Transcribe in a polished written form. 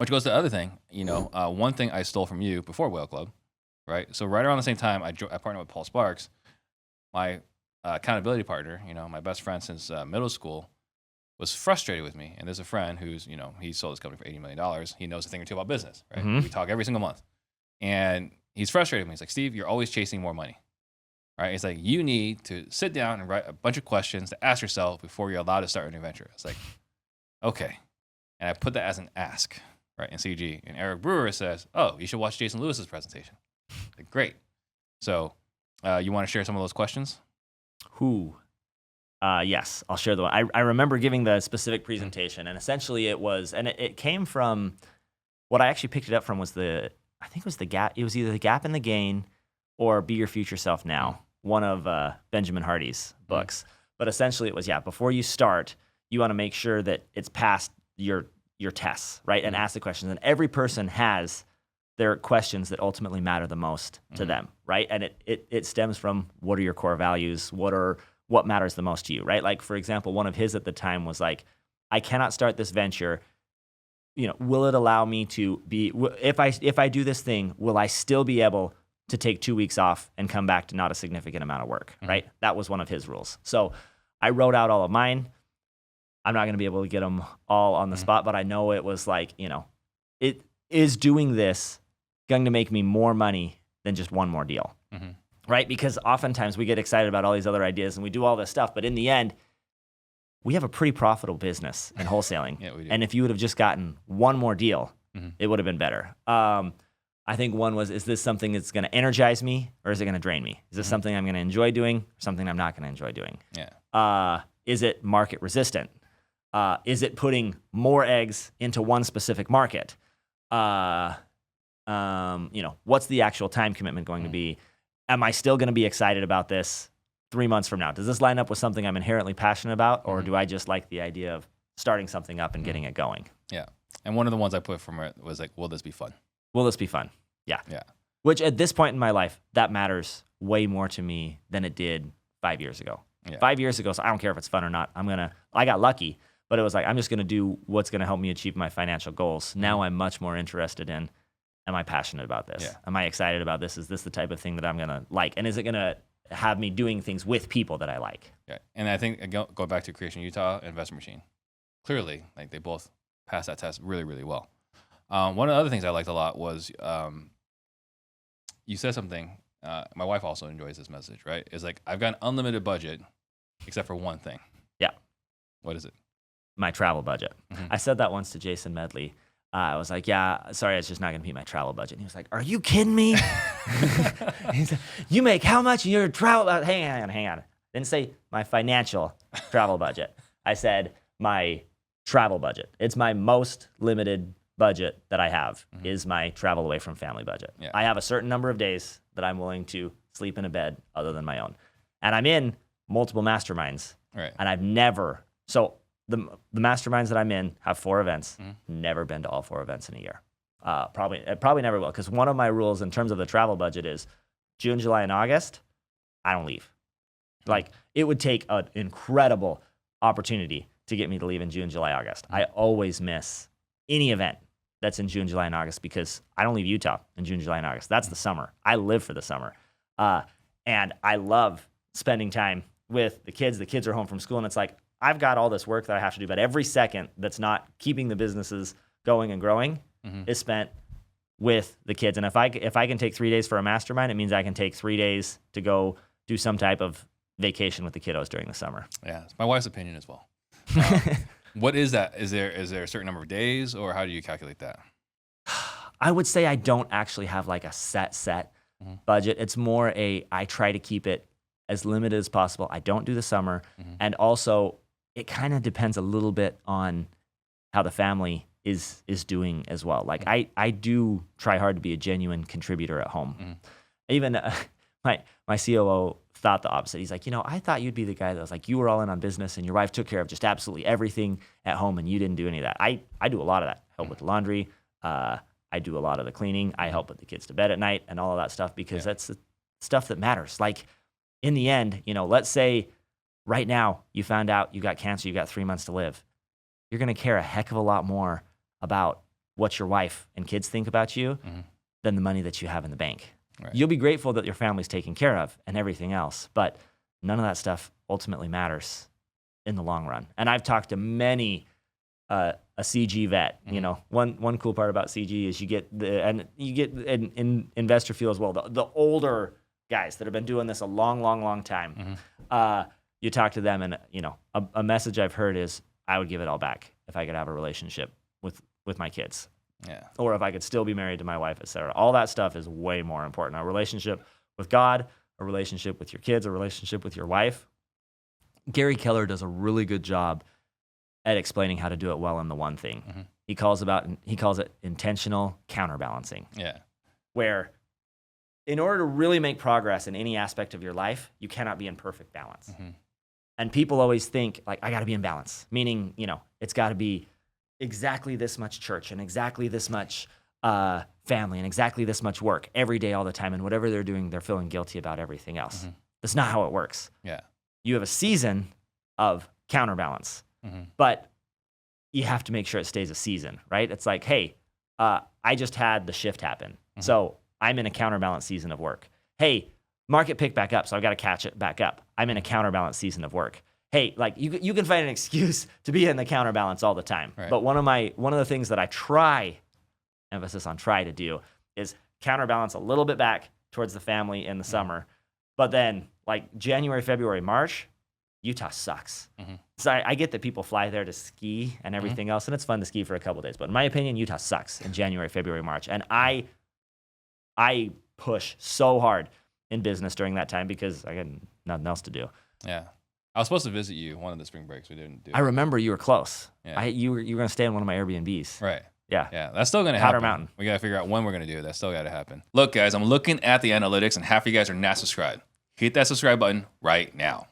Which goes to the other thing, one thing I stole from you before Whale Club, right? So right around the same time, I partnered with Paul Sparks, my accountability partner, my best friend since middle school, was frustrated with me. And there's a friend who's, he sold his company for $80 million. He knows a thing or two about business, right? Mm-hmm. We talk every single month. And he's frustrated with me. He's like, Steve, you're always chasing more money, right? It's like, you need to sit down and write a bunch of questions to ask yourself before you're allowed to start a new venture. It's like, okay. And I put that as an ask, right, in CG. And Eric Brewer says, oh, you should watch Jason Lewis's presentation. Like, great. So you want to share some of those questions? Yes, I'll share the one. I remember giving the specific presentation, and essentially it was, and it came from, what I actually picked it up from was I think it was the gap. It was either the gap and the gain or Be Your Future Self Now, one of Benjamin Hardy's books. But essentially it was, before you start, you want to make sure that it's past your tests, right? And ask the questions. And every person has their questions that ultimately matter the most to them, right? And it stems from, what are your core values? What matters the most to you, right? Like, for example, one of his at the time was like, I cannot start this venture. Will it allow me to be, if I do this thing, will I still be able to take 2 weeks off and come back to not a significant amount of work, right? That was one of his rules. So I wrote out all of mine. I'm not going to be able to get them all on the spot, but I know it was like, it is doing this going to make me more money than just one more deal, right? Because oftentimes we get excited about all these other ideas and we do all this stuff, but in the end, we have a pretty profitable business in wholesaling. Yeah, we do. And if you would have just gotten one more deal, it would have been better. I think one was, is this something that's going to energize me or is it going to drain me? Is this something I'm going to enjoy doing or something I'm not going to enjoy doing? Yeah. Is it market resistant? Is it putting more eggs into one specific market? What's the actual time commitment going to be? Am I still going to be excited about this 3 months from now? Does this line up with something I'm inherently passionate about, or do I just like the idea of starting something up and getting it going? Yeah. And one of the ones I put from it was like, will this be fun? Will this be fun? Yeah. Yeah. Which at this point in my life, that matters way more to me than it did 5 years ago. Yeah. 5 years ago, so I don't care if it's fun or not. I got lucky, but it was like, I'm just going to do what's going to help me achieve my financial goals. Now I'm much more interested in, am I passionate about this? Yeah. Am I excited about this? Is this the type of thing that I'm going to like? And is it going to have me doing things with people that I like? Yeah. And I think, go back to Creation Utah, Investment Machine. Clearly, like, they both passed that test really, really well. One of the other things I liked a lot was you said something. My wife also enjoys this message, right? It's like, I've got an unlimited budget except for one thing. Yeah. What is it? My travel budget. I said that once to Jason Medley. I was like, yeah, sorry, it's just not going to be my travel budget. And he was like, are you kidding me? He's like, you make how much in your travel? Hang on. Didn't say my financial travel budget. I said my travel budget. It's my most limited budget that I have is my travel away from family budget. Yeah. I have a certain number of days that I'm willing to sleep in a bed other than my own. And I'm in multiple masterminds. Right. And I've never, so the masterminds that I'm in have 4 events. Never been to all 4 events in a year. Probably never will, because one of my rules in terms of the travel budget is June, July, and August, I don't leave. Like, it would take an incredible opportunity to get me to leave in June, July, August. I always miss any event that's in June, July, and August because I don't leave Utah in June, July, and August. That's the summer. I live for the summer. And I love spending time with the kids. The kids are home from school, and it's like, I've got all this work that I have to do, but every second that's not keeping the businesses going and growing is spent with the kids. And if I can take 3 days for a mastermind, it means I can take 3 days to go do some type of vacation with the kiddos during the summer. Yeah, it's my wife's opinion as well. What is that? Is there a certain number of days, or how do you calculate that? I would say I don't actually have like a set budget. It's more I try to keep it as limited as possible. I don't do the summer. And also, it kind of depends a little bit on how the family is doing as well. Like, I do try hard to be a genuine contributor at home. Even my COO thought the opposite. He's like, I thought you'd be the guy that was like, you were all in on business and your wife took care of just absolutely everything at home and you didn't do any of that. I do a lot of that. Help with the laundry. I do a lot of the cleaning. I help put the kids to bed at night and all of that stuff because that's the stuff that matters. Like, in the end, let's say right now you found out you got cancer, you got 3 months to live. You're going to care a heck of a lot more about what your wife and kids think about you than the money that you have in the bank. Right. You'll be grateful that your family's taken care of and everything else, but none of that stuff ultimately matters in the long run. And I've talked to many a CG vet. You know, one cool part about CG is you get an investor feel as well. The older guys that have been doing this a long time. You talk to them, and you know, a message I've heard is, I would give it all back if I could have a relationship with my kids. Yeah. Or if I could still be married to my wife, et cetera. All that stuff is way more important. A relationship with God, a relationship with your kids, a relationship with your wife. Gary Keller does a really good job at explaining how to do it well in the one thing. He calls it intentional counterbalancing. Yeah. Where in order to really make progress in any aspect of your life, you cannot be in perfect balance. And people always think, like, I got to be in balance, meaning, you know, it's got to be exactly this much church and exactly this much family and exactly this much work every day, all the time. And whatever they're doing, they're feeling guilty about everything else. That's not how it works. Yeah. You have a season of counterbalance, but you have to make sure it stays a season, right? It's like, hey, I just had the shift happen. So I'm in a counterbalance season of work. Hey, market picked back up, so I've got to catch it back up. I'm in a counterbalance season of work. Hey, like you can find an excuse to be in the counterbalance all the time. Right. But one of the things that I try, emphasis on try to do, is counterbalance a little bit back towards the family in the summer. But then like January, February, March, Utah sucks. So I get that people fly there to ski and everything else, and it's fun to ski for a couple of days. But in my opinion, Utah sucks in January, February, March. And I push so hard in business during that time because I got nothing else to do. Yeah. I was supposed to visit you one of the spring breaks. We didn't do it. I remember you were close. Yeah. You were going to stay in one of my Airbnbs. Right. Yeah. Yeah. That's still going to Powder happen. Mountain. We got to figure out when we're going to do it. That's still got to happen. Look, guys, I'm looking at the analytics and half of you guys are not subscribed. Hit that subscribe button right now.